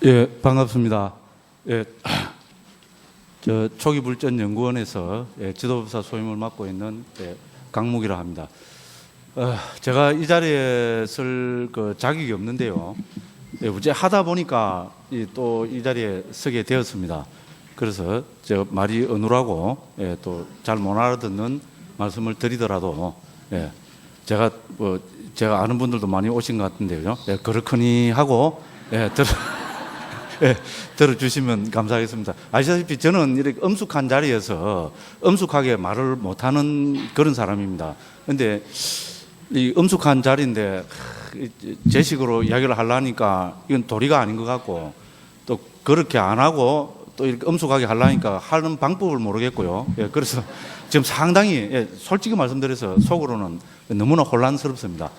예, 반갑습니다. 예, 저 초기불전연구원에서 지도부사 소임을 맡고 있는 강묵이라 합니다. 제가 이 자리에 쓸 자격이 없는데요. 어째 하다 보니까 또 이 자리에 서게 되었습니다. 그래서 제가 말이 어눌하고 또 잘 못 알아듣는 말씀을 드리더라도 제가 제가 아는 분들도 많이 오신 것 같은데요. 그렇거니 하고 들어주시면 감사하겠습니다. 아시다시피 저는 이렇게 엄숙한 자리에서 엄숙하게 말을 못하는 그런 사람입니다. 그런데 이 엄숙한 자리인데 제 식으로 이야기를 하려니까 이건 도리가 아닌 것 같고, 또 그렇게 안 하고 또 이렇게 엄숙하게 하려니까 하는 방법을 모르겠고요. 그래서 지금 상당히 솔직히 말씀드려서 속으로는 너무나 혼란스럽습니다.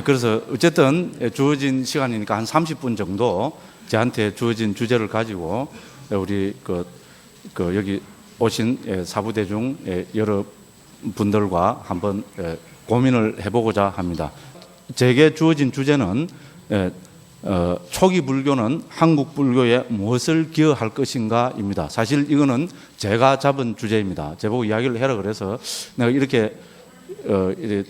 그래서 어쨌든 주어진 시간이니까 한 30분 정도 저한테 주어진 주제를 가지고 우리 여기 오신 사부대중 여러 분들과 한번 고민을 해보고자 합니다. 제게 주어진 주제는 초기 불교는 한국 불교에 무엇을 기여할 것인가입니다. 사실 이거는 제가 잡은 주제입니다. 제보고 이야기를 해라 그래서 내가 이렇게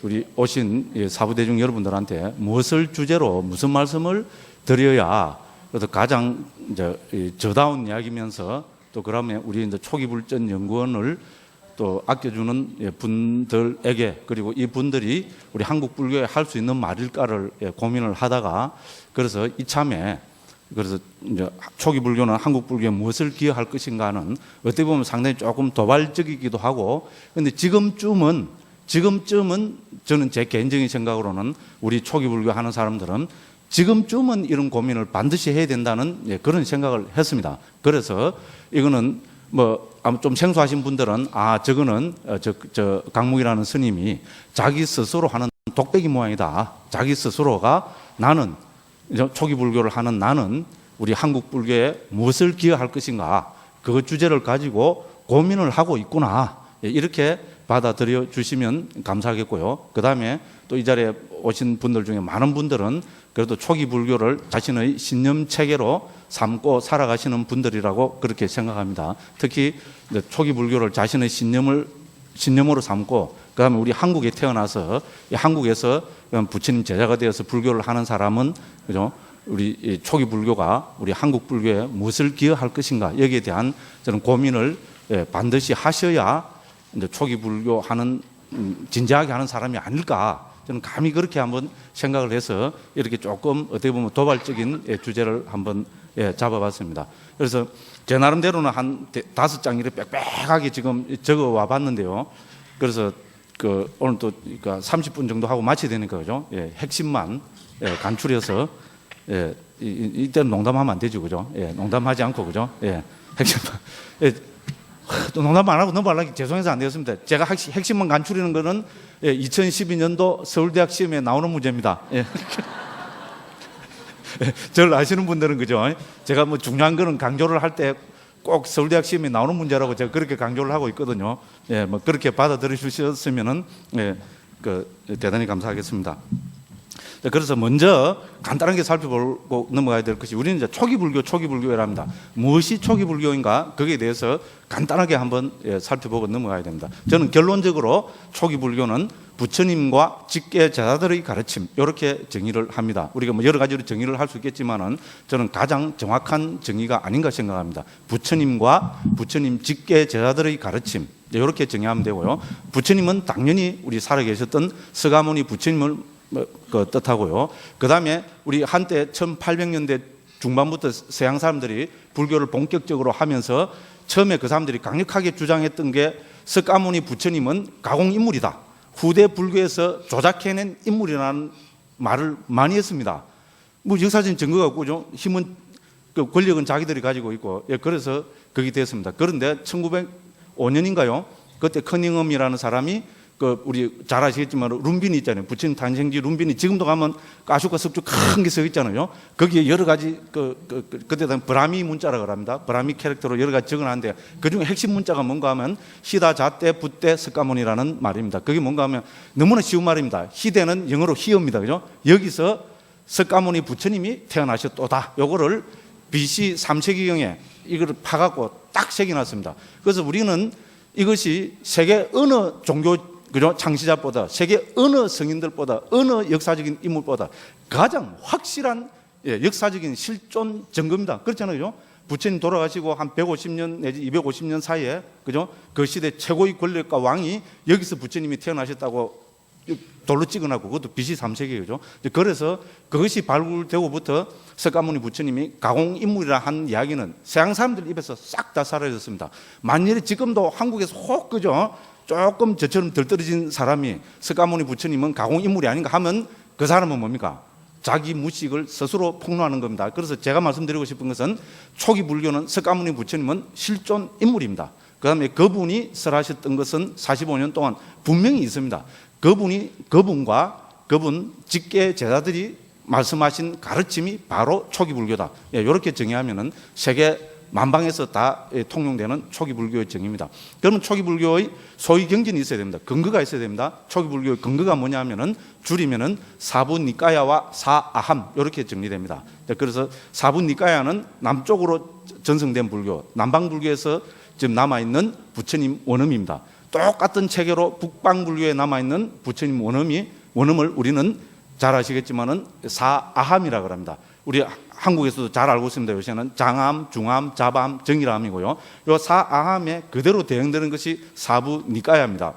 우리 오신 사부대중 여러분들한테 무엇을 주제로 무슨 말씀을 드려야 그래서 가장 저다운 이야기면서 또 그러면 우리 이제 초기불전 연구원을 또 아껴주는 분들에게, 그리고 이 분들이 우리 한국 불교에 할 수 있는 말일까를 고민을 하다가, 그래서 이참에 그래서 이제 초기 불교는 한국 불교에 무엇을 기여할 것인가는 어떻게 보면 상당히 조금 도발적이기도 하고, 그런데 지금쯤은 저는 제 개인적인 생각으로는 우리 초기 불교 하는 사람들은 지금쯤은 이런 고민을 반드시 해야 된다는 그런 생각을 했습니다. 그래서 이거는 좀 생소하신 분들은 저거는 저 강묵이라는 스님이 자기 스스로 하는 독백이 모양이다. 자기 스스로가 나는 초기 불교를 하는 나는 우리 한국 불교에 무엇을 기여할 것인가, 그 주제를 가지고 고민을 하고 있구나, 이렇게 받아들여 주시면 감사하겠고요. 그 다음에 또 이 자리에 오신 분들 중에 많은 분들은 그래도 초기 불교를 자신의 신념 체계로 삼고 살아가시는 분들이라고 그렇게 생각합니다. 특히 초기 불교를 자신의 신념으로 삼고, 그 다음에 우리 한국에 태어나서 한국에서 부처님 제자가 되어서 불교를 하는 사람은, 그죠? 우리 초기 불교가 우리 한국 불교에 무엇을 기여할 것인가, 여기에 대한 저는 고민을 반드시 하셔야 이제 초기 불교 하는 진지하게 하는 사람이 아닐까, 저는 감히 그렇게 한번 생각을 해서 이렇게 조금 어떻게 보면 도발적인 주제를 한번 잡아봤습니다. 그래서 제 나름대로는 한 5장 이렇게 빽빽하게 지금 적어와 봤는데요. 그래서 오늘 또 그러니까 30분 정도 하고 마쳐야 되니까, 그죠? 핵심만 간추려서, 이때는 농담하면 안 되죠, 그죠? 농담하지 않고, 그죠? 핵심만. 또 농담 안 하고 넘어가려니 죄송해서 안 되었습니다. 제가 핵심만 간추리는 거는 2012년도 서울대학 시험에 나오는 문제입니다. 저를 아시는 분들은, 그죠? 제가 중요한 거는 강조를 할 때 꼭 서울대학 시험에 나오는 문제라고 제가 그렇게 강조를 하고 있거든요. 그렇게 받아들이셨으면은 대단히 감사하겠습니다. 그래서 먼저 간단하게 살펴보고 넘어가야 될 것이, 우리는 이제 초기 불교라 합니다. 무엇이 초기 불교인가, 거기에 대해서 간단하게 한번 살펴보고 넘어가야 됩니다. 저는 결론적으로 초기 불교는 부처님과 직계 제자들의 가르침, 이렇게 정의를 합니다. 우리가 여러 가지로 정의를 할 수 있겠지만은 저는 가장 정확한 정의가 아닌가 생각합니다. 부처님과 부처님 직계 제자들의 가르침, 이렇게 정의하면 되고요. 부처님은 당연히 우리 살아계셨던 서가모니 부처님을 뜻하고요. 그 다음에 우리 한때 1800년대 중반부터 서양 사람들이 불교를 본격적으로 하면서 처음에 그 사람들이 강력하게 주장했던 게, 석가모니 부처님은 가공인물이다, 후대 불교에서 조작해낸 인물이라는 말을 많이 했습니다. 역사적인 증거가 없고, 힘은 권력은 자기들이 가지고 있고, 그래서 그게 됐습니다. 그런데 1905년인가요? 그때 커닝엄이라는 사람이 우리 잘 아시겠지만 룸빈이 있잖아요. 부처님 탄생지 룸빈이 지금도 가면 아쇼카 석조 큰 게 써 있잖아요. 거기에 여러 가지 그때 당 브라미 문자라고 합니다. 브라미 캐릭터로 여러 가지 적어놨는데 그중에 핵심 문자가 뭔가 하면 히다 자떼 붓떼 석가모니라는 말입니다. 그게 뭔가 하면 너무나 쉬운 말입니다. 히대는 영어로 히어입니다. 그죠? 여기서 석가모니 부처님이 태어나셨도다. 요거를 BC 3세기경에 이걸 파갖고 딱 새겨놨습니다. 그래서 우리는 이것이 세계 어느 종교 그죠? 창시자보다 세계 어느 성인들보다 어느 역사적인 인물보다 가장 확실한 역사적인 실존 증거입니다. 그렇잖아요. 부처님 돌아가시고 한 150년 내지 250년 사이에 그죠? 그 시대 최고의 권력과 왕이 여기서 부처님이 태어나셨다고 돌로 찍어놨고 그것도 BC 3세기죠. 그래서 그것이 발굴되고부터 석가모니 부처님이 가공인물이라 한 이야기는 서양 사람들 입에서 싹 다 사라졌습니다. 만일에 지금도 한국에서 혹 그죠? 조금 저처럼 덜 떨어진 사람이 석가모니 부처님은 가공인물이 아닌가 하면 그 사람은 뭡니까? 자기 무식을 스스로 폭로하는 겁니다. 그래서 제가 말씀드리고 싶은 것은 초기 불교는 석가모니 부처님은 실존 인물입니다. 그 다음에 그분이 설하셨던 것은 45년 동안 분명히 있습니다. 그분과 그분 직계 제자들이 말씀하신 가르침이 바로 초기 불교다. 이렇게 정의하면은 세계 만방에서 다 통용되는 초기 불교의 정의입니다. 그러면 초기 불교의 소위 경전이 있어야 됩니다. 근거가 있어야 됩니다. 초기 불교의 근거가 뭐냐면은 줄이면은 사부니까야와 사아함 이렇게 정리됩니다. 그래서 사부니까야는 남쪽으로 전승된 불교, 남방 불교에서 지금 남아 있는 부처님 원음입니다. 똑같은 체계로 북방 불교에 남아 있는 부처님 원음을 우리는 잘 아시겠지만은 사아함이라고 합니다. 우리 한국에서도 잘 알고 있습니다. 요새는 장암, 중암, 자밤, 정일암이고요. 이 사아함에 그대로 대응되는 것이 사부니까야입니다.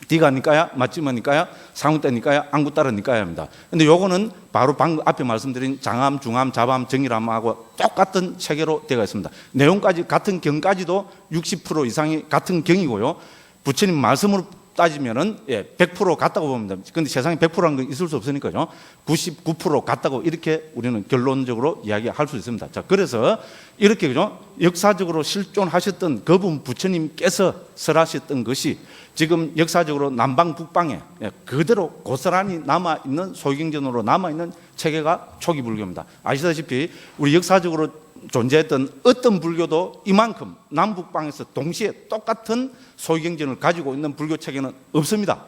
디가니까야, 마찌마니까야, 상우떼니까야, 앙구따라니까야입니다. 근데 요거는 바로 방금 앞에 말씀드린 장암, 중암, 자밤, 정일암하고 똑같은 체계로 되어 있습니다. 내용까지 같은 경까지도 60% 이상이 같은 경이고요. 부처님 말씀으로 따지면은 100% 같다고 봅니다. 근데 세상에 100%란 건 있을 수 없으니까요. 99% 같다고 이렇게 우리는 결론적으로 이야기할 수 있습니다. 자, 그래서 이렇게 그죠? 역사적으로 실존하셨던 그분 부처님께서 설하셨던 것이 지금 역사적으로 남방 북방에 그대로 고스란히 남아 있는 소경전으로 남아 있는 체계가 초기 불교입니다. 아시다시피 우리 역사적으로 존재했던 어떤 불교도 이만큼 남북방에서 동시에 똑같은 소경전을 가지고 있는 불교 체계는 없습니다.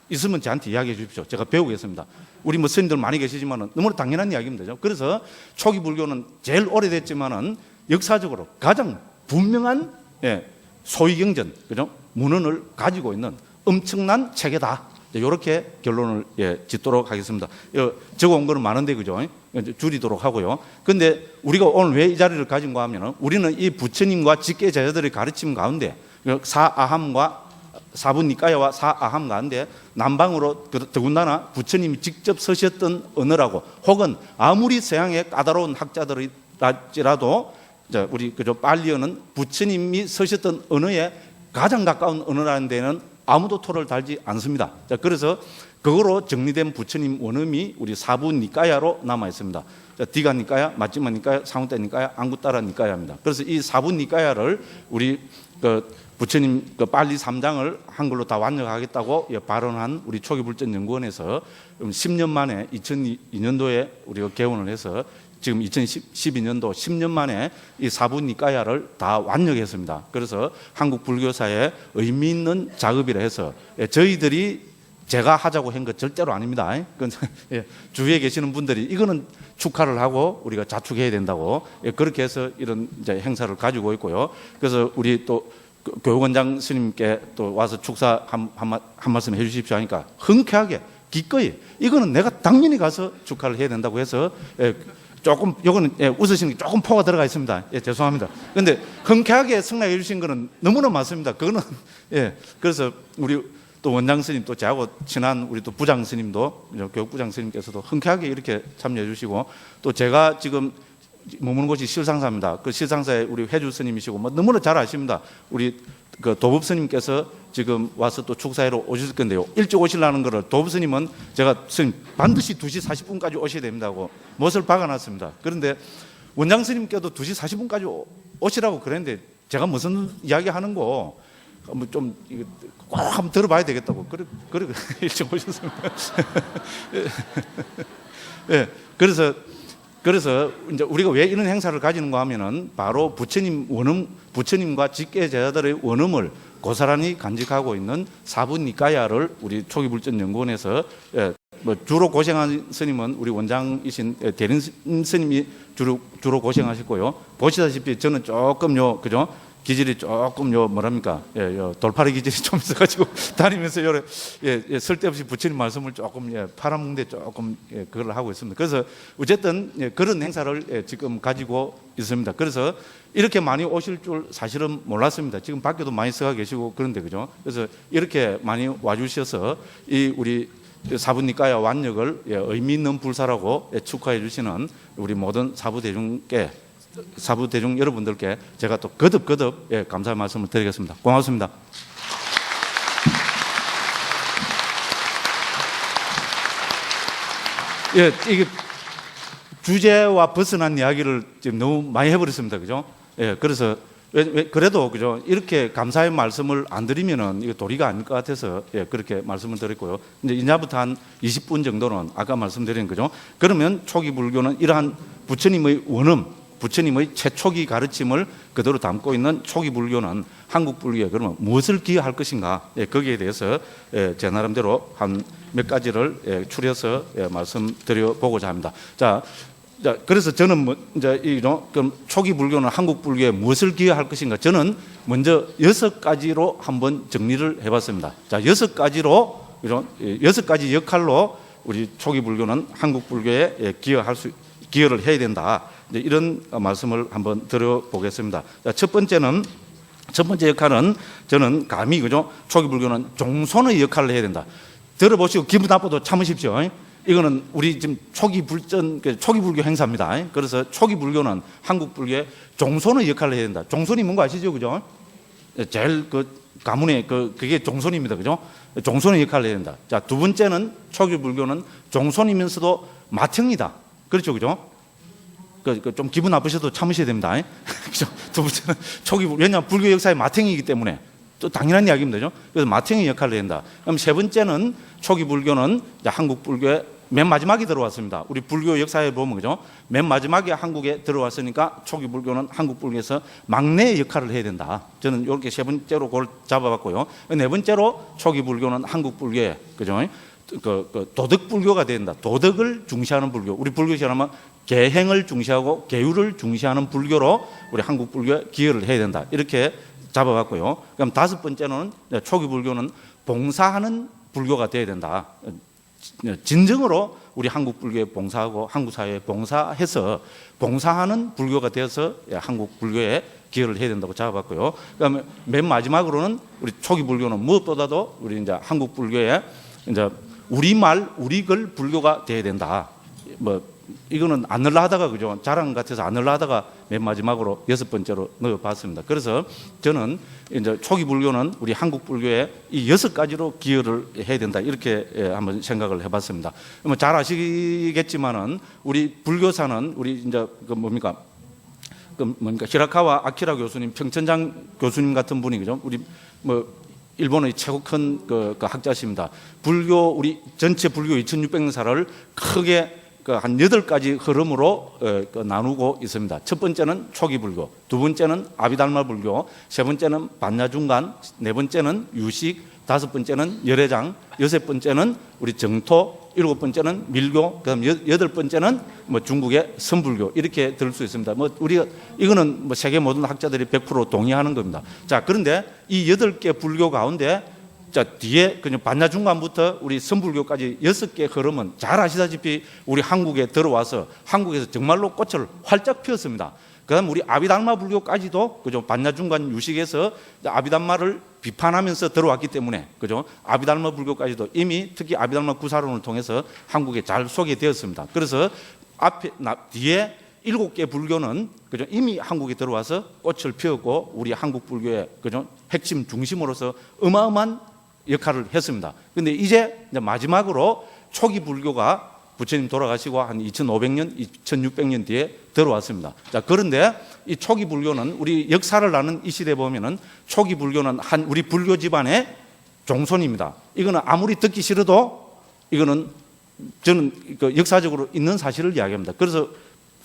있으면 저한테 이야기해 주십시오. 제가 배우겠습니다. 우리 뭐 스님들 많이 계시지만은 너무나 당연한 이야기입니다. 그래서 초기 불교는 제일 오래됐지만은 역사적으로 가장 분명한 소위경전, 그죠? 문헌을 가지고 있는 엄청난 체계다. 이렇게 결론을 짓도록 하겠습니다. 적어온 거는 많은데 그죠? 줄이도록 하고요. 근데 우리가 오늘 왜 이 자리를 가진가 하면은 우리는 이 부처님과 직계 제자들의 가르침 가운데 사아함과 사부니까야와 사아함 가운데 남방으로 더군다나 부처님이 직접 서셨던 언어라고 혹은 아무리 서양의 까다로운 학자들이라도 우리 그저 빨리어는 부처님이 서셨던 언어에 가장 가까운 언어라는 데는 아무도 토를 달지 않습니다. 자, 그래서 그거로 정리된 부처님 원음이 우리 사부니까야로 남아 있습니다. 디가니까야, 마찌마니까야, 상우떼니까야, 앙구따라니까야입니다. 그래서 이 사부니까야를 우리 부처님 빨리 3장을 한글로 다 완성하겠다고 발언한 우리 초기불전연구원에서 10년 만에 2002년도에 우리가 개원을 해서 지금 2012년도 10년 만에 이 사부니까야를 다 완력했습니다. 그래서 한국 불교사에 의미 있는 작업이라 해서 저희들이 제가 하자고 한 것 절대로 아닙니다. 주위에 계시는 분들이 이거는 축하를 하고 우리가 자축해야 된다고 그렇게 해서 이런 이제 행사를 가지고 있고요. 그래서 우리 또 교육원장 스님께 또 와서 축사 한 말씀 해주십시오 하니까 흔쾌하게 기꺼이 이거는 내가 당연히 가서 축하를 해야 된다고 해서 조금 요거는 웃으시는 게 조금 포가 들어가 있습니다. 죄송합니다. 그런데 흔쾌하게 승낙해 주신 거는 너무나 맞습니다. 그거는 그래서 우리 또 원장 스님 또 저하고 친한 우리 또 부장 스님도 교육부장 스님께서도 흔쾌하게 이렇게 참여해 주시고 또 제가 지금 머무는 곳이 실상사입니다. 그 실상사에 우리 회주 스님이시고 뭐 너무나 잘 아십니다. 우리 그 도법 스님께서 지금 와서 또 축사회로 오실 건데요. 일찍 오시려는 거를 도법 스님은 제가 스님 반드시 2시 40분까지 오셔야 된다고 못을 박아놨습니다. 그런데 원장 스님께도 2시 40분까지 오시라고 그랬는데 제가 무슨 이야기 하는 거 좀 꼭 한번 들어봐야 되겠다고 그래 일찍 오셨습니다. 그래서 이제 우리가 왜 이런 행사를 가지는가 하면은 바로 부처님과 직계 제자들의 원음을 고스란히 간직하고 있는 사부니까야를 우리 초기불전연구원에서 뭐 주로 고생한 스님은 우리 원장이신 대린 스님이 주로 고생하셨고요. 보시다시피 저는 조금요, 그죠? 기질이 조금 뭐랍니까? 돌팔이 기질이 좀 있어가지고 다니면서 쓸데없이 부처님 말씀을 조금 팔아먹는데 조금 그걸 하고 있습니다. 그래서 어쨌든 그런 행사를 지금 가지고 있습니다. 그래서 이렇게 많이 오실 줄 사실은 몰랐습니다. 지금 밖에도 많이 서가 계시고 그런데 그죠? 그래서 이렇게 많이 와주셔서 이 우리 사부니까야 완력을 의미 있는 불사라고 축하해 주시는 우리 모든 사부대중 여러분들께 제가 또 거듭 감사의 말씀을 드리겠습니다. 고맙습니다. 이게 주제와 벗어난 이야기를 지금 너무 많이 해버렸습니다. 그죠? 그래서 그래도 그죠? 이렇게 감사의 말씀을 안 드리면은 이거 도리가 아닐 것 같아서 그렇게 말씀을 드렸고요. 이제 이제부터 한 20분 정도는 아까 말씀드린 거죠. 그러면 초기 불교는 이러한 부처님의 원음, 부처님의 최초기 가르침을 그대로 담고 있는 초기 불교는 한국 불교에 그러면 무엇을 기여할 것인가? 거기에 대해서 제 나름대로 한 몇 가지를 추려서 말씀드려 보고자 합니다. 자, 그래서 저는 그럼 초기 불교는 한국 불교에 무엇을 기여할 것인가? 저는 먼저 6가지로 한번 정리를 해봤습니다. 자, 6가지로 여섯 가지 역할로 우리 초기 불교는 한국 불교에 기여를 해야 된다. 이런 말씀을 한번 드려보겠습니다. 자, 첫 번째 역할은 저는 감히 그죠? 초기 불교는 종손의 역할을 해야 된다. 들어보시고 기분 나빠도 참으십시오. 이거는 우리 지금 초기 불교 행사입니다. 그래서 초기 불교는 한국 불교의 종손의 역할을 해야 된다. 종손이 뭔가 아시죠, 그죠? 제일 가문의 그게 종손입니다, 그죠? 종손의 역할을 해야 된다. 자, 두 번째는 초기 불교는 종손이면서도 맏형이다. 그렇죠, 그죠? 좀 기분 나쁘셔도 참으셔야 됩니다. 그죠? 두 번째는 왜냐하면 불교 역사의 맏형이기 때문에 또 당연한 이야기입니다. 그죠? 그래서 맏형의 역할을 해야 된다. 그럼 세 번째는 초기 불교는 한국 불교의 맨 마지막에 들어왔습니다. 우리 불교 역사에 보면 그죠? 맨 마지막에 한국에 들어왔으니까 초기 불교는 한국 불교에서 막내 역할을 해야 된다. 저는 이렇게 세 번째로 그걸 잡아봤고요. 네 번째로 초기 불교는 한국 불교에 그죠? 도덕 불교가 된다. 도덕을 중시하는 불교. 우리 불교처럼 계행을 중시하고 계율을 중시하는 불교로 우리 한국 불교에 기여를 해야 된다. 이렇게 잡아봤고요. 그럼 다섯 번째는 초기 불교는 봉사하는 불교가 되어야 된다. 진정으로 우리 한국 불교에 봉사하고 한국 사회에 봉사해서 봉사하는 불교가 되어서 한국 불교에 기여를 해야 된다고 잡아봤고요. 그다음에 맨 마지막으로는 우리 초기 불교는 무엇보다도 우리 이제 한국 불교에 이제 우리말 우리글 불교가 되어야 된다. 이거는 안 넣으려 하다가 그죠? 자랑 같아서 안 넣으려 하다가 맨 마지막으로 6번째로 넣어봤습니다. 그래서 저는 이제 초기 불교는 우리 한국 불교에 이 6가지로 기여를 해야 된다. 이렇게 한번 생각을 해봤습니다. 잘 아시겠지만은 우리 불교사는 우리 이제 히라카와 아키라 교수님, 평천장 교수님 같은 분이 그죠? 우리 일본의 최고 큰 학자십니다. 우리 전체 불교 2600년사를 크게 한 8가지 흐름으로 나누고 있습니다. 첫 번째는 초기 불교, 두 번째는 아비달마 불교, 세 번째는 반야중간, 네 번째는 유식, 다섯 번째는 열애장, 여섯 번째는 우리 정토, 일곱 번째는 밀교, 그다음 여덟 번째는 중국의 선불교 이렇게 들을 수 있습니다. 우리가 이거는 세계 모든 학자들이 100% 동의하는 겁니다. 자, 그런데 이 8개 불교 가운데 자, 뒤에 그냥 반야중간부터 우리 선불교까지 6개 흐름은 잘 아시다시피 우리 한국에 들어와서 한국에서 정말로 꽃을 활짝 피웠습니다. 그다음 우리 아비달마 불교까지도 그죠? 반야중간 유식에서 아비달마를 비판하면서 들어왔기 때문에 그죠? 아비달마 불교까지도 이미 특히 아비달마 구사론을 통해서 한국에 잘 소개되었습니다. 그래서 뒤에 7개 불교는 그죠? 이미 한국에 들어와서 꽃을 피웠고 우리 한국 불교의 그죠? 핵심 중심으로서 어마어마한 역할을 했습니다. 그런데 이제 마지막으로 초기 불교가 부처님 돌아가시고 한 2500년, 2600년 뒤에 들어왔습니다. 자, 그런데 이 초기 불교는 우리 역사를 아는 이 시대에 보면은 초기 불교는 우리 불교 집안의 종손입니다. 이거는 아무리 듣기 싫어도 이거는 저는 역사적으로 있는 사실을 이야기합니다. 그래서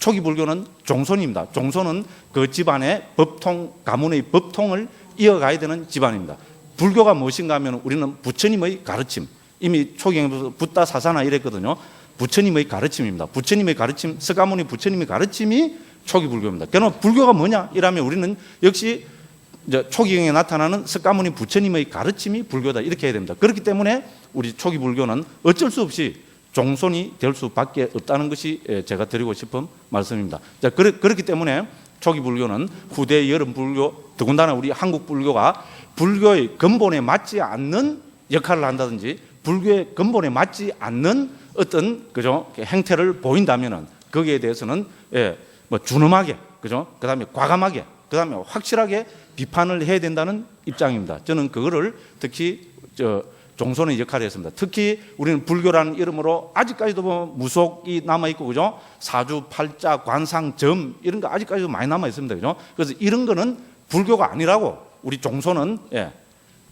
초기 불교는 종손입니다. 종손은 그 집안의 가문의 법통을 이어가야 되는 집안입니다. 불교가 무엇인가 하면 우리는 부처님의 가르침, 이미 초기에서 붓다 사사나 이랬거든요. 부처님의 가르침입니다. 부처님의 가르침, 석가모니 부처님의 가르침이 초기 불교입니다. 그러면 불교가 뭐냐? 이라면 우리는 역시 초기경에 나타나는 석가모니 부처님의 가르침이 불교다 이렇게 해야 됩니다. 그렇기 때문에 우리 초기 불교는 어쩔 수 없이 종손이 될 수밖에 없다는 것이 제가 드리고 싶은 말씀입니다. 자, 그렇기 때문에 초기 불교는 후대 여름 불교, 더군다나 우리 한국 불교가 불교의 근본에 맞지 않는 역할을 한다든지 불교의 근본에 맞지 않는 어떤 행태를 보인다면은 거기에 대해서는 뭐 준엄하게 그다음에 과감하게 그다음에 확실하게 비판을 해야 된다는 입장입니다. 저는 그거를 특히 종손의 역할을 했습니다. 특히 우리는 불교라는 이름으로 아직까지도 뭐 무속이 남아 있고 그죠? 사주, 팔자, 관상, 점 이런 거 아직까지도 많이 남아 있습니다. 그죠? 그래서 이런 거는 불교가 아니라고 우리 종손은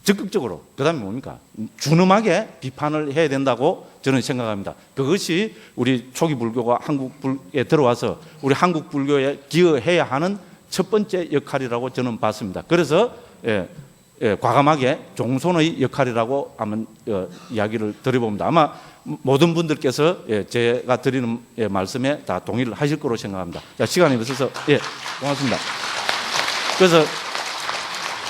적극적으로 그다음에 뭡니까? 준엄하게 비판을 해야 된다고 저는 생각합니다. 그것이 우리 초기 불교가 한국 불교에 들어와서 우리 한국 불교에 기여해야 하는 첫 번째 역할이라고 저는 봤습니다. 그래서 과감하게 종손의 역할이라고 한번 이야기를 드려봅니다. 아마 모든 분들께서 제가 드리는 말씀에 다 동의를 하실 거로 생각합니다. 자, 시간이 없어서 고맙습니다. 그래서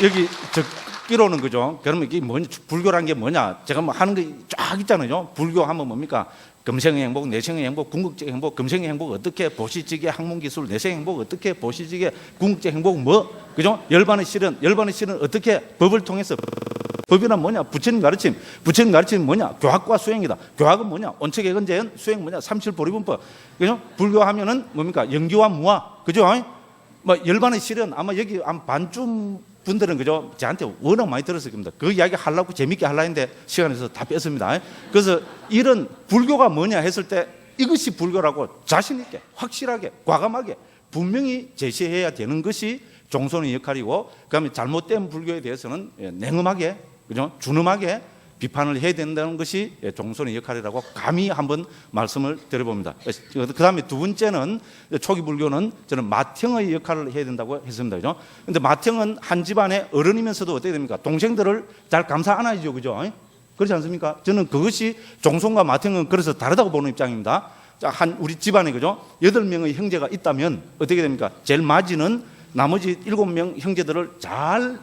여기 적기로는 그죠? 그러면 이게 뭐냐? 불교란 게 뭐냐? 제가 뭐 하는 게 쫙 있잖아요. 불교 하면 뭡니까? 금생의 행복, 내생의 행복, 궁극적 행복, 금생의 행복 어떻게 보시지게 학문기술, 내생의 행복 어떻게 보시지게 궁극적 행복 뭐 그죠? 열반의 실은 어떻게 법을 통해서 법이란 뭐냐? 부처님 가르침, 부처님 가르침은 뭐냐? 교학과 수행이다. 교학은 뭐냐? 온척액언재현, 수행 뭐냐? 삼칠보리분법 그죠? 불교하면은 뭡니까? 영기와 무아 그죠? 뭐 열반의 실은 아마 여기 한 반쯤 분들은 그죠? 저한테 워낙 많이 들었을 겁니다. 그 이야기 하려고 재밌게 하려 했는데 시간에서 다 뺐습니다. 그래서 이런 불교가 뭐냐 했을 때 이것이 불교라고 자신 있게 확실하게 과감하게 분명히 제시해야 되는 것이 종손의 역할이고 그다음에 잘못된 불교에 대해서는 냉엄하게 그죠? 준엄하게 비판을 해야 된다는 것이 종손의 역할이라고 감히 한번 말씀을 드려봅니다. 그 다음에 두 번째는 초기 불교는 저는 맏형의 역할을 해야 된다고 했습니다. 그죠? 근데 맏형은 한 집안의 어른이면서도 어떻게 됩니까? 동생들을 잘 감싸 안아야죠. 그죠? 그렇지 않습니까? 저는 그것이 종손과 맏형은 그래서 다르다고 보는 입장입니다. 우리 집안에 그죠? 8명의 형제가 있다면 어떻게 됩니까? 제일 맞이는 나머지 7명 형제들을 잘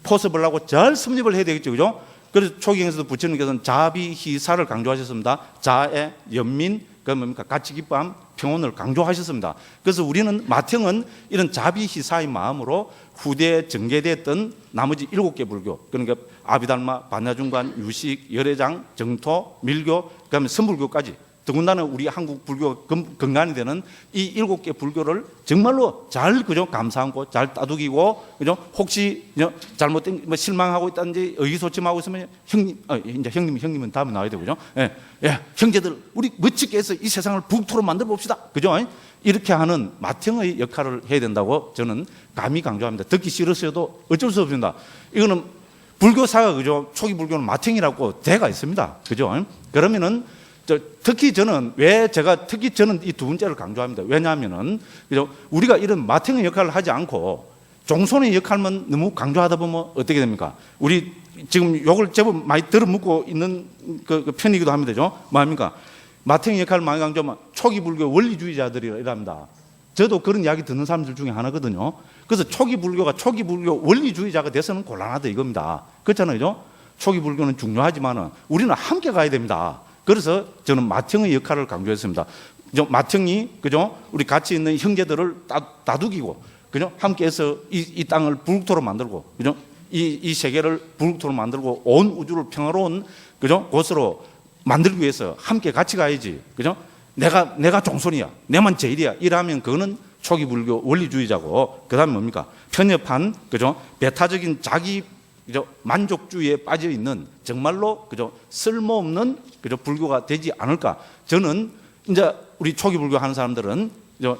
포섭을 하고 잘 섭립을 해야 되겠죠. 그죠? 그래서 초기경에서도 부처님께서는 자비희사를 강조하셨습니다. 자애, 연민, 그 뭡니까? 같이 기뻐함, 평온을 강조하셨습니다. 그래서 우리는 맏형은 이런 자비희사의 마음으로 후대에 전개됐던 나머지 7개 불교, 그러니까 아비달마, 반야중관, 유식, 열애장, 정토, 밀교, 그다음에 선불교까지 더군다나 우리 한국 불교 근간이 되는 이 7개 불교를 정말로 잘 그죠 감사하고 잘 따두기고 그죠 혹시 잘못된 뭐 실망하고 있다든지 의기소침하고 있으면 이제 형님은 다음에 나와야 되고 그죠 형제들 우리 멋지게 해서 이 세상을 북토로 만들어 봅시다 그죠 이렇게 하는 맏형의 역할을 해야 된다고 저는 감히 강조합니다. 듣기 싫으셔도 어쩔 수 없습니다. 이거는 불교사가 그죠 초기 불교는 맏형이라고 대가 있습니다. 그죠 그러면은 특히 저는 이 두 번째를 강조합니다. 왜냐하면은 우리가 이런 맏형의 역할을 하지 않고 종손의 역할만 너무 강조하다 보면 어떻게 됩니까? 우리 지금 욕을 제법 많이 들어묻고 있는 그 편이기도 합니다. 뭐합니까? 맏형의 역할을 많이 강조하면 초기 불교 원리주의자들이랍니다. 저도 그런 이야기 듣는 사람들 중에 하나거든요. 그래서 초기 불교가 초기 불교 원리주의자가 돼서는 곤란하다 이겁니다. 그렇잖아요. 초기 불교는 중요하지만은 우리는 함께 가야 됩니다. 그래서 저는 맏형의 역할을 강조했습니다. 맏형이 그죠? 우리 같이 있는 형제들을 다독이고 그죠? 함께해서 이 땅을 불국토로 만들고 그죠? 이 세계를 불국토로 만들고 온 우주를 평화로운 그죠? 곳으로 만들기 위해서 함께 같이 가야지. 그죠? 내가 종손이야. 내만 제일이야. 이러면 그거는 초기 불교 원리주의자고 그다음에 뭡니까? 편협한 그죠? 배타적인 자기 그죠? 만족주의에 빠져 있는 정말로 그죠? 쓸모없는 그죠? 불교가 되지 않을까? 저는 이제 우리 초기 불교 하는 사람들은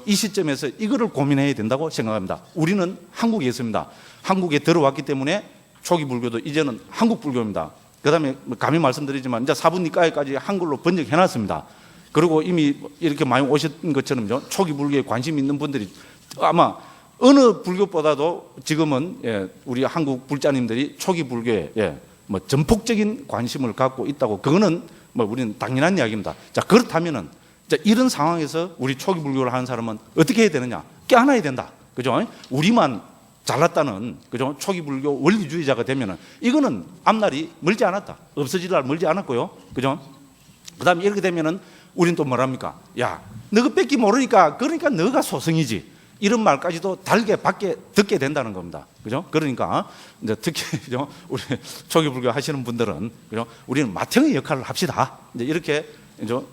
이 시점에서 이거를 고민해야 된다고 생각합니다. 우리는 한국에 있습니다. 한국에 들어왔기 때문에 초기 불교도 이제는 한국 불교입니다. 그다음에 감히 말씀드리지만 이제 사부니까에까지 한글로 번역해 놨습니다. 그리고 이미 이렇게 많이 오신 것처럼 초기 불교에 관심 있는 분들이 아마 어느 불교보다도 지금은 우리 한국 불자님들이 초기 불교에 뭐 전폭적인 관심을 갖고 있다고, 그거는 뭐 우리는 당연한 이야기입니다. 자, 그렇다면은 자, 이런 상황에서 우리 초기 불교를 하는 사람은 어떻게 해야 되느냐? 껴안아야 된다. 그죠? 우리만 잘났다는, 그죠? 초기 불교 원리주의자가 되면은 이거는 앞날이 멀지 않았다. 없어질 날 멀지 않았고요. 그죠? 그 다음에 이렇게 되면은 우린 또 뭐랍니까? 야, 너가 뺏기 모르니까, 그러니까 너가 소성이지. 이런 말까지도 달게 받게 듣게 된다는 겁니다. 그죠? 그러니까 이제 특히 그죠? 우리 초기 불교 하시는 분들은, 그죠? 우리는 맏형의 역할을 합시다. 이제 이렇게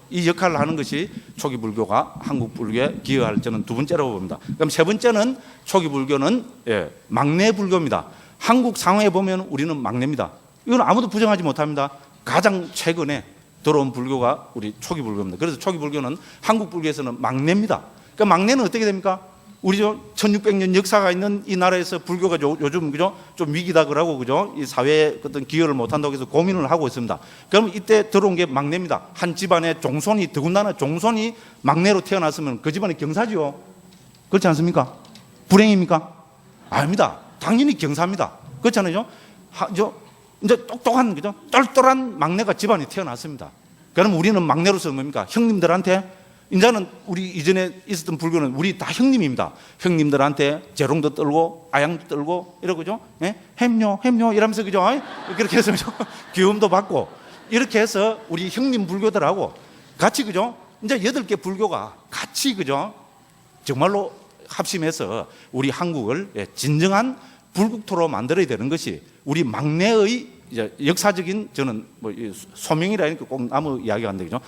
이 역할을 하는 것이 초기 불교가 한국 불교에 기여할 저는 두 번째라고 봅니다. 그럼 세 번째는 초기 불교는 막내 불교입니다. 한국 상황에 보면 우리는 막내입니다. 이건 아무도 부정하지 못합니다. 가장 최근에 들어온 불교가 우리 초기 불교입니다. 그래서 초기 불교는 한국 불교에서는 막내입니다. 그러니까 막내는 어떻게 됩니까? 우리 1600년 역사가 있는 이 나라에서 불교가 요즘 그죠? 좀 위기다 그러고, 그죠? 이 사회에 어떤 기여를 못 한다고 해서 고민을 하고 있습니다. 그럼 이때 들어온 게 막내입니다. 한 집안에 종손이, 더군다나 종손이 막내로 태어났으면 그 집안이 경사지요. 그렇지 않습니까? 불행입니까? 아닙니다. 당연히 경사입니다. 그렇잖아요. 이제 똑똑한, 그죠? 똘똘한 막내가 집안에 태어났습니다. 그럼 우리는 막내로서 뭡니까? 형님들한테, 이제는 우리 이전에 있었던 불교는 우리 다 형님입니다. 형님들한테 재롱도 떨고 아양도 떨고 이러고죠. 예? 햄요 이러면서, 그죠? 그렇게 해서 귀여움도 받고 이렇게 해서 우리 형님 불교들하고 같이, 그죠? 이제 8개 불교가 같이, 그죠? 정말로 합심해서 우리 한국을 진정한 불국토로 만들어야 되는 것이 우리 막내의 이제 역사적인, 저는 뭐 소명이라니까 꼭 아무 이야기가 안 되죠.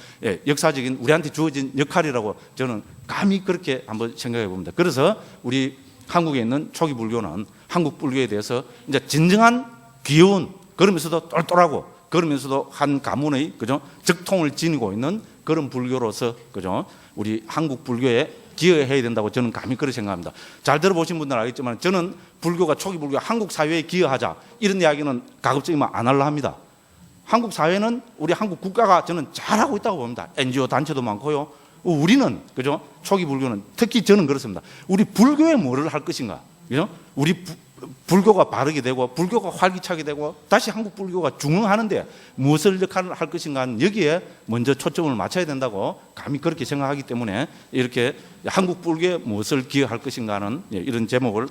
역사적인 우리한테 주어진 역할이라고 저는 감히 그렇게 한번 생각해 봅니다. 그래서 우리 한국에 있는 초기 불교는 한국 불교에 대해서 이제 진정한 귀여운, 그러면서도 똘똘하고, 그러면서도 한 가문의, 그죠? 적통을 지니고 있는 그런 불교로서, 그죠? 우리 한국 불교에 기여해야 된다고 저는 감히 그렇게 생각합니다. 잘 들어보신 분들은 알겠지만 저는 불교가, 초기 불교가 한국 사회에 기여하자, 이런 이야기는 가급적이면 안 하려 합니다. 한국 사회는, 우리 한국 국가가 저는 잘하고 있다고 봅니다. NGO 단체도 많고요. 우리는, 그죠? 초기 불교는 특히 저는 그렇습니다. 우리 불교에 뭐를 할 것인가, 그죠? 우리 불교가 바르게 되고 불교가 활기차게 되고 다시 한국 불교가 중흥하는데 무엇을 역할을 할 것인가 하는, 여기에 먼저 초점을 맞춰야 된다고 감히 그렇게 생각하기 때문에 이렇게 한국 불교에 무엇을 기여할 것인가 하는 이런 제목으로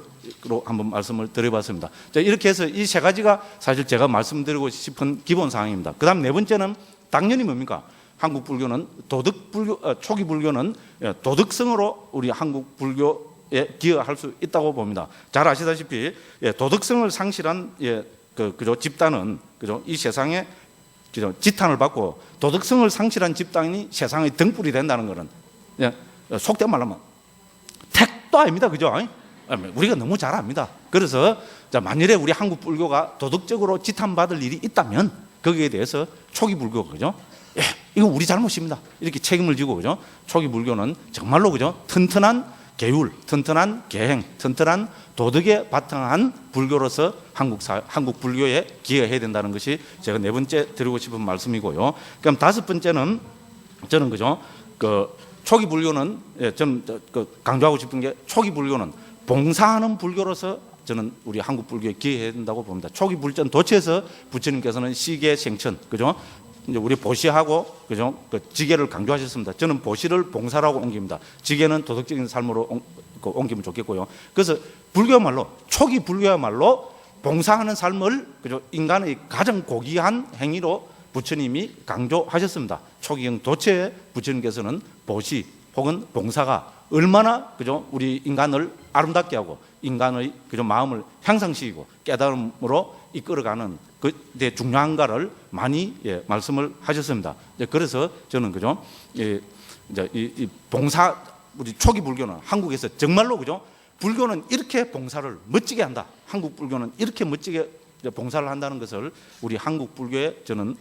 한번 말씀을 드려봤습니다. 자, 이렇게 해서 이 세 가지가 사실 제가 말씀드리고 싶은 기본 사항입니다. 그 다음 네 번째는 당연히 뭡니까? 한국 불교는 초기 불교는 도덕성으로 우리 한국 불교 기여할 수 있다고 봅니다. 잘 아시다시피 도덕성을 상실한 그죠? 집단은, 그죠? 이 세상에, 그죠? 지탄을 받고, 도덕성을 상실한 집단이 세상의 등불이 된다는 것은 속된 말로 하면 택도 아닙니다. 그죠? 우리가 너무 잘 압니다. 그래서 만일에 우리 한국 불교가 도덕적으로 지탄받을 일이 있다면 거기에 대해서 초기 불교, 그죠? 이건 우리 잘못입니다. 이렇게 책임을 지고, 그죠? 초기 불교는 정말로, 그죠? 튼튼한 계율, 튼튼한 계행, 튼튼한 도덕에 바탕한 불교로서 한국 불교에 기여해야 된다는 것이 제가 네 번째 드리고 싶은 말씀이고요. 그럼 다섯 번째는 저는, 그죠? 초기 불교는 저는 강조하고 싶은 게, 초기 불교는 봉사하는 불교로서 저는 우리 한국 불교에 기여해야 된다고 봅니다. 초기 불전 도처에서 부처님께서는 시계 생천, 그죠? 이제 우리 보시하고, 그죠? 지계를 강조하셨습니다. 저는 보시를 봉사라고 옮깁니다. 지계는 도덕적인 삶으로 옮기면 좋겠고요. 그래서 불교야말로, 초기 불교야말로 봉사하는 삶을, 그죠? 인간의 가장 고귀한 행위로 부처님이 강조하셨습니다. 초기형 도처에 부처님께서는 보시 혹은 봉사가 얼마나, 그죠? 우리 인간을 아름답게 하고 인간의, 그죠? 마음을 향상시키고 깨달음으로 이끌어가는 그데 중요한가를 많이 말씀을 하셨습니다. 그래서 저는, 그죠? 이제 이 봉사, 우리 초기 불교는 한국에서 정말로, 그죠? 불교는 이렇게 봉사를 멋지게 한다. 한국 불교는 이렇게 멋지게 봉사를 한다는 것을 우리 한국 불교에 저는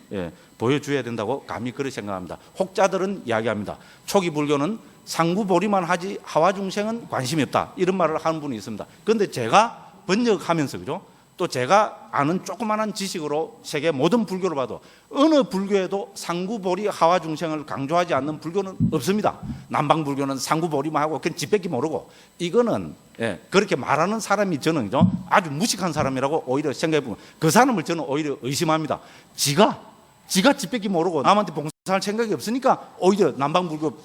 보여줘야 된다고 감히 그렇게 생각합니다. 혹자들은 이야기합니다. 초기 불교는 상구보리만 하지 하와 중생은 관심이 없다, 이런 말을 하는 분이 있습니다. 그런데 제가 번역하면서, 그죠? 또 제가 아는 조그마한 지식으로 세계 모든 불교를 봐도 어느 불교에도 상구보리 하와중생을 강조하지 않는 불교는 없습니다. 남방 불교는 상구보리만 하고 그건 집 뺏기 모르고, 이거는 그렇게 말하는 사람이 저는 아주 무식한 사람이라고 오히려 생각해 보면, 그 사람을 저는 오히려 의심합니다. 지가 집 뺏기 모르고 남한테 봉사할 생각이 없으니까 오히려 남방 불교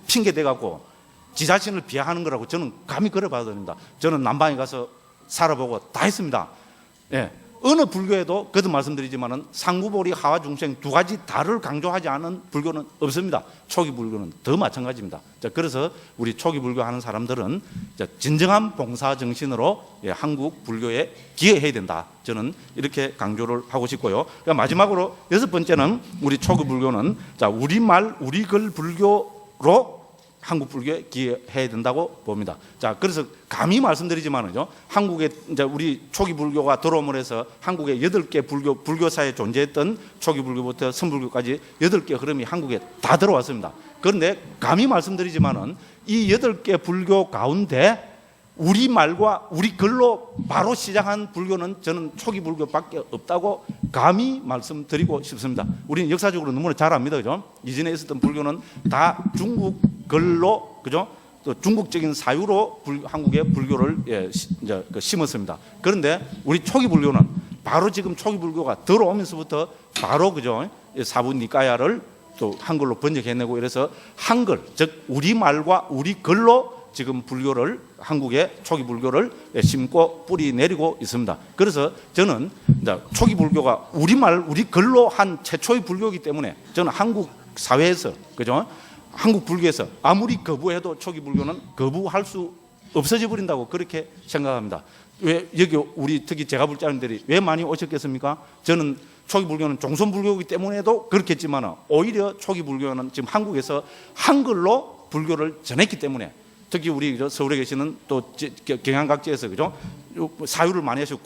핑계 대갖고 지 자신을 비하하는 거라고 저는 감히 그래 봐야 됩니다. 저는 남방에 가서 살아보고 다 했습니다. 어느 불교에도 그도 말씀드리지만은 상구보리 하와중생 두 가지 다를 강조하지 않은 불교는 없습니다. 초기 불교는 더 마찬가지입니다. 그래서 우리 초기 불교 하는 사람들은 진정한 봉사 정신으로 한국 불교에 기여해야 된다. 저는 이렇게 강조를 하고 싶고요. 마지막으로 6번째는 우리 초기 불교는 우리말 우리글 불교로 한국 불교에 기여해야 된다고 봅니다. 그래서 감히 말씀드리지만은요, 한국에 이제 우리 초기 불교가 들어옴으로 해서 한국에 8개 불교사에 존재했던 초기 불교부터 선불교까지 8개 흐름이 한국에 다 들어왔습니다. 그런데 감히 말씀드리지만은 이 8개 불교 가운데 우리말과 우리 글로 바로 시작한 불교는 저는 초기 불교밖에 없다고 감히 말씀드리고 싶습니다. 우리는 역사적으로 너무나 잘 압니다. 그죠? 이전에 있었던 불교는 다 중국 글로, 그죠? 또 중국적인 사유로 한국의 불교를 심었습니다. 그런데 우리 초기 불교는 바로 지금 초기 불교가 들어오면서부터 바로, 그죠? 사부니까야를 또 한글로 번역해내고 이래서 한글, 즉 우리말과 우리 글로 지금 불교를, 한국의 초기 불교를 심고 뿌리 내리고 있습니다. 그래서 저는 초기 불교가 우리말 우리 글로 한 최초의 불교이기 때문에 저는 한국 사회에서, 그죠? 한국 불교에서 아무리 거부해도 초기 불교는 거부할 수 없어져 버린다고 그렇게 생각합니다. 왜 여기 우리 특히 제가 불자님들이 왜 많이 오셨겠습니까? 저는 초기 불교는 종선 불교이기 때문에도 그렇겠지만 오히려 초기 불교는 지금 한국에서 한글로 불교를 전했기 때문에, 특히 우리 서울에 계시는 또 경양각지에서, 그죠? 사유를 많이 하시고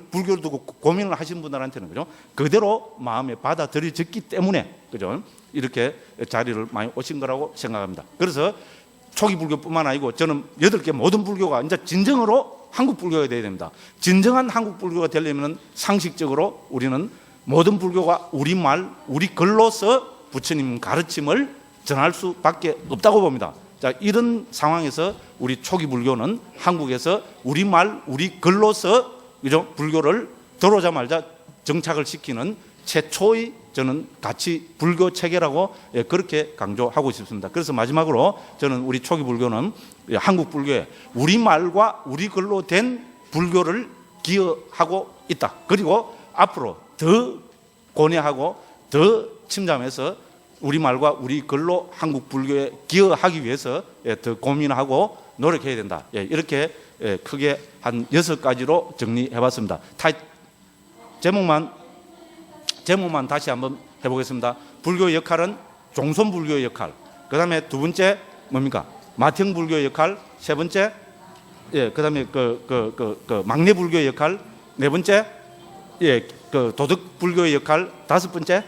불교를 두고 고민을 하신 분들한테는, 그죠? 그대로 마음에 받아들여졌기 때문에, 그죠? 이렇게 자리를 많이 오신 거라고 생각합니다. 그래서 초기 불교뿐만 아니고 저는 8개 모든 불교가 이제 진정으로 한국 불교가 되어야 됩니다. 진정한 한국 불교가 되려면 상식적으로 우리는 모든 불교가 우리말, 우리 글로서 부처님 가르침을 전할 수밖에 없다고 봅니다. 이런 상황에서 우리 초기 불교는 한국에서 우리말, 우리 글로서, 그죠? 불교를 들어오자마자 정착을 시키는 최초의 저는 가치 불교 체계라고 그렇게 강조하고 싶습니다. 그래서 마지막으로 저는 우리 초기 불교는 한국 불교에 우리말과 우리 글로 된 불교를 기여하고 있다. 그리고 앞으로 더 고뇌하고 더 침잠해서 우리말과 우리 글로 한국 불교에 기여하기 위해서 더 고민하고 노력해야 된다. 이렇게 크게 한 6가지로 정리해봤습니다. 제목만 다시 한번 해보겠습니다. 불교의 역할은 종손 불교의 역할. 그 다음에 두 번째 뭡니까? 마형 불교의 역할. 세 번째, 그 다음에 막내 불교의 역할. 네 번째, 도덕 불교의 역할. 다섯 번째,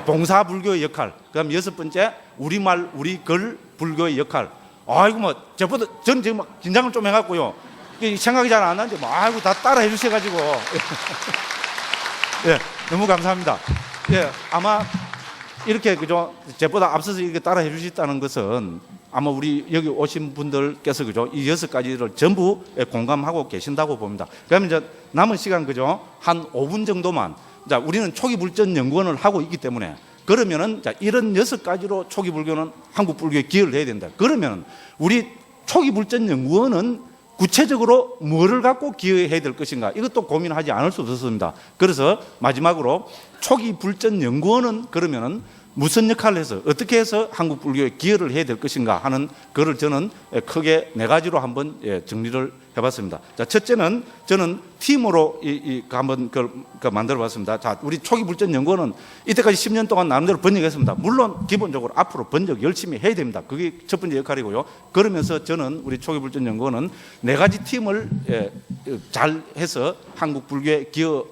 봉사 불교의 역할. 그 다음 6번째, 우리말, 우리 글 불교의 역할. 아이고, 저보다, 저는 지금 긴장을 좀 해갖고요. 생각이 잘 안 나는데, 아이고, 다 따라 해주셔가지고. 너무 감사합니다. 아마 이렇게, 그죠? 저보다 앞서서 이렇게 따라 해주셨다는 것은 아마 우리 여기 오신 분들께서, 그죠? 이 6가지를 전부 공감하고 계신다고 봅니다. 그러면 이제 남은 시간, 그죠? 한 5분 정도만. 우리는 초기 불전 연구원을 하고 있기 때문에, 그러면은 이런 6가지로 초기 불교는 한국 불교에 기여를 해야 된다. 그러면 우리 초기 불전 연구원은 구체적으로 뭐를 갖고 기여해야 될 것인가, 이것도 고민하지 않을 수 없었습니다. 그래서 마지막으로 초기 불전 연구원은 그러면은 무슨 역할을 해서 어떻게 해서 한국 불교에 기여를 해야 될 것인가 하는 거를 저는 크게 4가지로 한번 정리를 해봤습니다. 첫째는 저는 팀으로 한번 만들어봤습니다. 우리 초기 불전 연구원은 이때까지 10년 동안 나름대로 번역했습니다. 물론 기본적으로 앞으로 번역 열심히 해야 됩니다. 그게 첫 번째 역할이고요. 그러면서 저는 우리 초기 불전 연구원은 4가지 팀을 잘 해서 한국 불교에 기여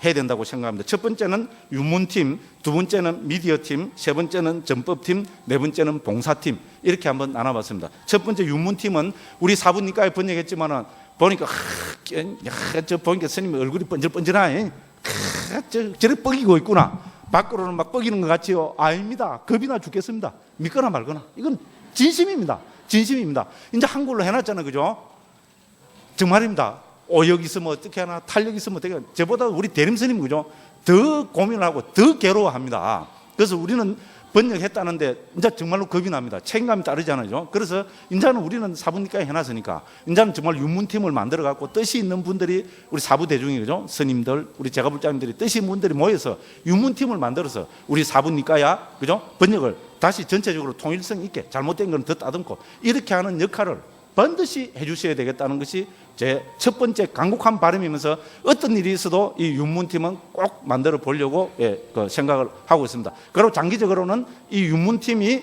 해야 된다고 생각합니다. 첫 번째는 유문팀, 두 번째는 미디어팀, 세 번째는 전법팀, 네 번째는 봉사팀, 이렇게 한번 나눠봤습니다. 첫 번째 유문팀은 우리 사부니까에 번역했지만 보니까 저 보니까 스님 얼굴이 번질번질하네. 저래 뻐기고 있구나. 밖으로는 막 뻐기는 것 같지요? 아닙니다. 겁이 나 죽겠습니다. 믿거나 말거나. 이건 진심입니다. 진심입니다. 이제 한글로 해놨잖아요, 그죠? 정말입니다. 오역 있으면 어떻게 하나, 탄력 있으면 어떻게 하나. 저보다 우리 대림 스님, 그죠? 더 고민하고 더 괴로워합니다. 그래서 우리는 번역했다는데 이제 정말로 겁이 납니다. 책임감이 따르잖아요. 그래서 이제는 우리는 사부니까에 해놨으니까 이제는 정말 윤문팀을 만들어 갖고 뜻이 있는 분들이 우리 사부 대중이, 그죠? 스님들, 우리 제가불자님들이 뜻이 있는 분들이 모여서 윤문팀을 만들어서 우리 사부니까야, 그죠? 번역을 다시 전체적으로 통일성 있게, 잘못된 건 더 따듬고 이렇게 하는 역할을 반드시 해주셔야 되겠다는 것이 제 첫 번째 간곡한 바람이면서 어떤 일이 있어도 이 윤문팀은 꼭 만들어 보려고 그 생각을 하고 있습니다. 그리고 장기적으로는 이 윤문팀이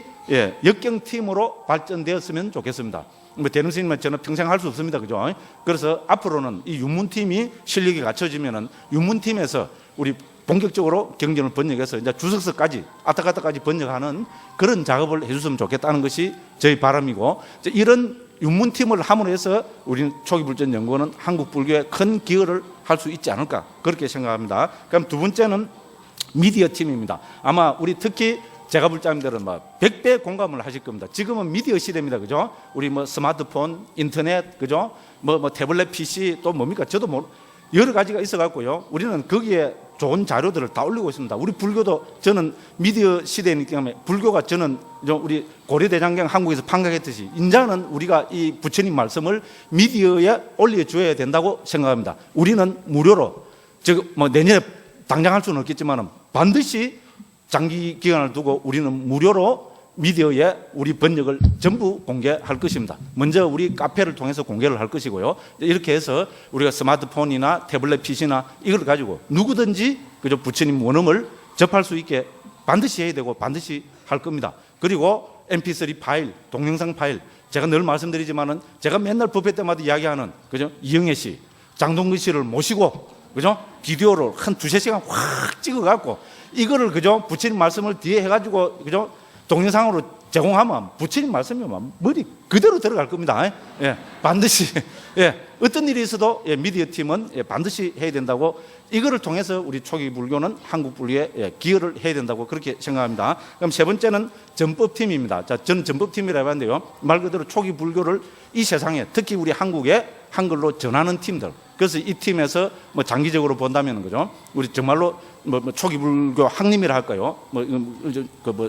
역경팀으로 발전되었으면 좋겠습니다. 뭐 대능 스님은 저는 평생 할 수 없습니다, 그죠? 그래서 앞으로는 이 윤문팀이 실력이 갖춰지면은 윤문팀에서 우리 본격적으로 경전을 번역해서 이제 주석서까지 아타카타까지 번역하는 그런 작업을 해줬으면 좋겠다는 것이 저희 바람이고, 이런 윤문팀을 함으로 해서 우리는 초기불전연구원은 한국 불교에 큰 기여를 할 수 있지 않을까, 그렇게 생각합니다. 그럼 두 번째는 미디어 팀입니다. 아마 우리 특히 제가불자님들은 막 100배 공감을 하실 겁니다. 지금은 미디어 시대입니다, 그죠? 우리 뭐 스마트폰, 인터넷, 그죠? 뭐 태블릿 PC 또 뭡니까? 저도 여러 가지가 있어 갖고요. 우리는 거기에 좋은 자료들을 다 올리고 있습니다. 우리 불교도 저는 미디어 시대이기 때문에 불교가 저는 우리 고려대장경 한국에서 판각했듯이 인자는 우리가 이 부처님 말씀을 미디어에 올려줘야 된다고 생각합니다. 우리는 무료로, 뭐 내년에 당장 할 수는 없겠지만 반드시 장기 기간을 두고 우리는 무료로 미디어에 우리 번역을 전부 공개할 것입니다. 먼저 우리 카페를 통해서 공개를 할 것이고요. 이렇게 해서 우리가 스마트폰이나 태블릿 PC나 이걸 가지고 누구든지 그저 부처님 원음을 접할 수 있게 반드시 해야 되고 반드시 할 겁니다. 그리고 MP3 파일, 동영상 파일, 제가 늘 말씀드리지만은 제가 맨날 법회 때마다 이야기하는, 그죠? 이영애 씨, 장동근 씨를 모시고, 그죠? 비디오를 한 2~3시간 확 찍어갖고 이거를, 그죠? 부처님 말씀을 뒤에 해가지고, 그죠? 동영상으로 제공하면 부처님 말씀이면 머리 그대로 들어갈 겁니다. 반드시. 어떤 일이 있어도 미디어 팀은 반드시 해야 된다고, 이거를 통해서 우리 초기 불교는 한국 불교에 기여를 해야 된다고 그렇게 생각합니다. 그럼 세 번째는 전법팀입니다. 자, 저는 전법팀이라고 하는데요, 말 그대로 초기 불교를 이 세상에, 특히 우리 한국에 한글로 전하는 팀들. 그래서 이 팀에서 뭐 장기적으로 본다면, 그죠? 우리 정말로 뭐 초기 불교 학림이라 할까요?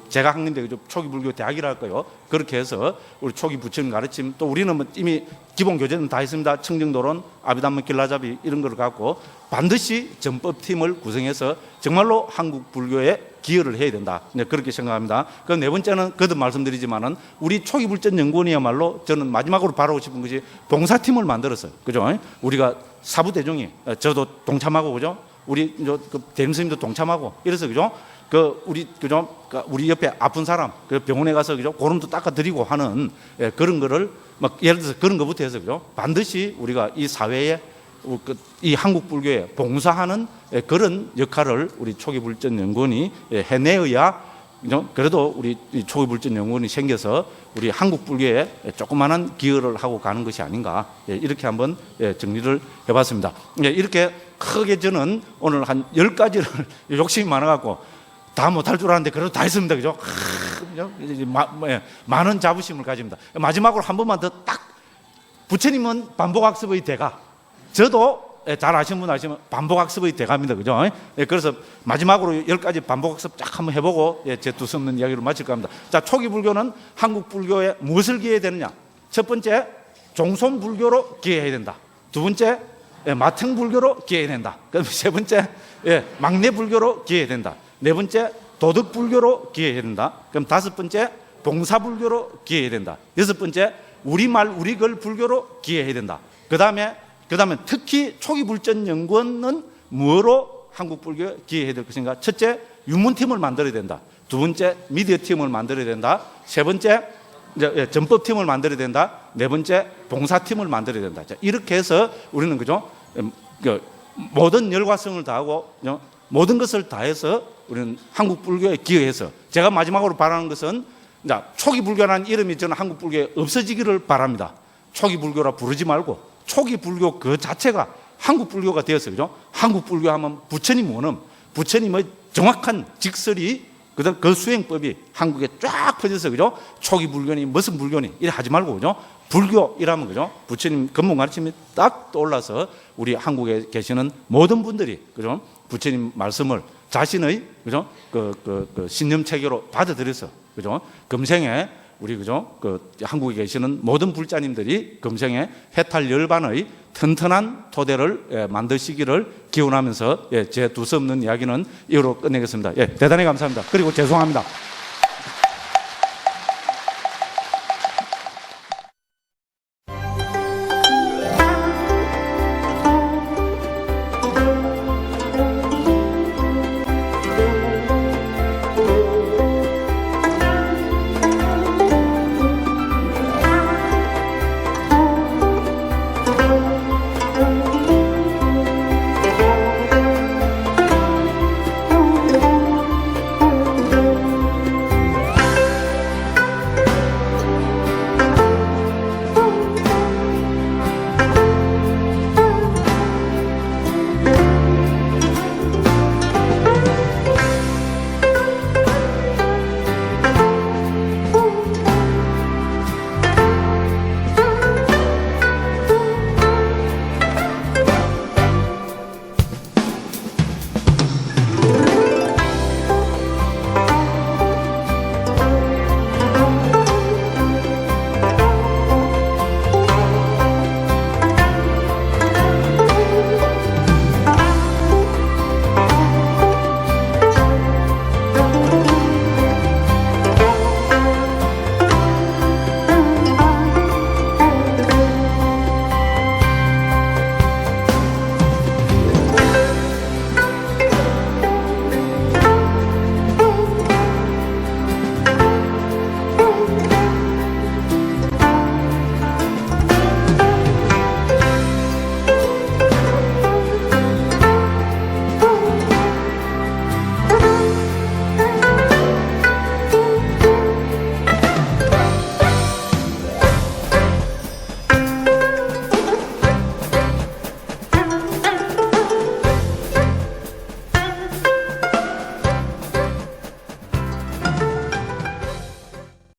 제가 학림대 초기 불교 대학이라 할까요? 그렇게 해서 우리 초기 부처님 가르침, 또 우리는 뭐 이미 기본 교재는 다 있습니다. 청정도론, 아비담문 길라잡이 이런 걸 갖고 반드시 전법팀을 구성해서 정말로 한국 불교에 기여를 해야 된다. 그렇게 생각합니다. 그럼 네 번째는 거듭 말씀드리지만은 우리 초기 불전 연구원이야말로 저는 마지막으로 바라고 싶은 것이 봉사팀을 만들었어요. 그죠? 우리가 사부 대중이, 저도 동참하고, 그죠? 우리 대림스님도 동참하고 이래서, 그죠? 그죠? 우리 옆에 아픈 사람 병원에 가서, 그죠? 고름도 닦아드리고 하는 그런 거를 막 예를 들어서 그런 것부터 해서, 그죠? 반드시 우리가 이 사회에 이 한국 불교에 봉사하는 그런 역할을 우리 초기불전연구원이 해내어야, 그래도 우리 초기불전연구원이 생겨서 우리 한국 불교에 조그마한 기여를 하고 가는 것이 아닌가, 이렇게 한번 정리를 해봤습니다. 이렇게 크게 저는 오늘 한 10가지를 욕심이 많아갖고 다 못할 줄 알았는데 그래도 다 했습니다. 그죠? 많은 자부심을 가집니다. 마지막으로 한 번만 더 딱, 부처님은 반복학습의 대가, 저도 잘 아시는 분 아시면 반복학습의 대가입니다. 그죠? 그래서 마지막으로 10가지 반복학습 쫙 한번 해보고 제 두서없는 이야기를 마칠까 합니다. 자, 초기 불교는 한국 불교에 무엇을 기해야 되느냐? 첫 번째, 종손 불교로 기해야 된다. 두 번째, 마청 불교로 기해야 된다. 그럼 세 번째, 막내 불교로 기해야 된다. 네 번째, 도덕 불교로 기해야 된다. 그럼 다섯 번째, 봉사 불교로 기해야 된다. 여섯 번째, 우리말 우리글 불교로 기해야 된다. 그 다음에 특히 초기 불전 연구원은 뭐로 한국 불교에 기여해야 될 것인가? 첫째, 윤문팀을 만들어야 된다. 두 번째, 미디어 팀을 만들어야 된다. 세 번째, 전법팀을 만들어야 된다. 네 번째, 봉사팀을 만들어야 된다. 자, 이렇게 해서 우리는, 그죠? 모든 열과성을 다하고 모든 것을 다해서 우리는 한국 불교에 기여해서, 제가 마지막으로 바라는 것은, 초기 불교라는 이름이 저는 한국 불교에 없어지기를 바랍니다. 초기 불교라 부르지 말고 초기 불교 그 자체가 한국 불교가 되었어요. 그죠? 한국 불교 하면 부처님 원음, 부처님의 정확한 직설이 그다음 그 수행법이 한국에 쫙 퍼져서 그죠? 초기 불교니 무슨 불교니 이래 하지 말고 그죠? 불교이라면 그죠? 부처님 근본 가르침이 딱 떠올라서 우리 한국에 계시는 모든 분들이 그죠? 부처님 말씀을 자신의 그죠? 그 신념 체계로 받아들여서 그죠? 금생에 우리 그죠? 그 한국에 계시는 모든 불자님들이 금생에 해탈 열반의 튼튼한 토대를 만드시기를 기원하면서 제 두서없는 이야기는 이거로 끝내겠습니다. 대단히 감사합니다. 그리고 죄송합니다.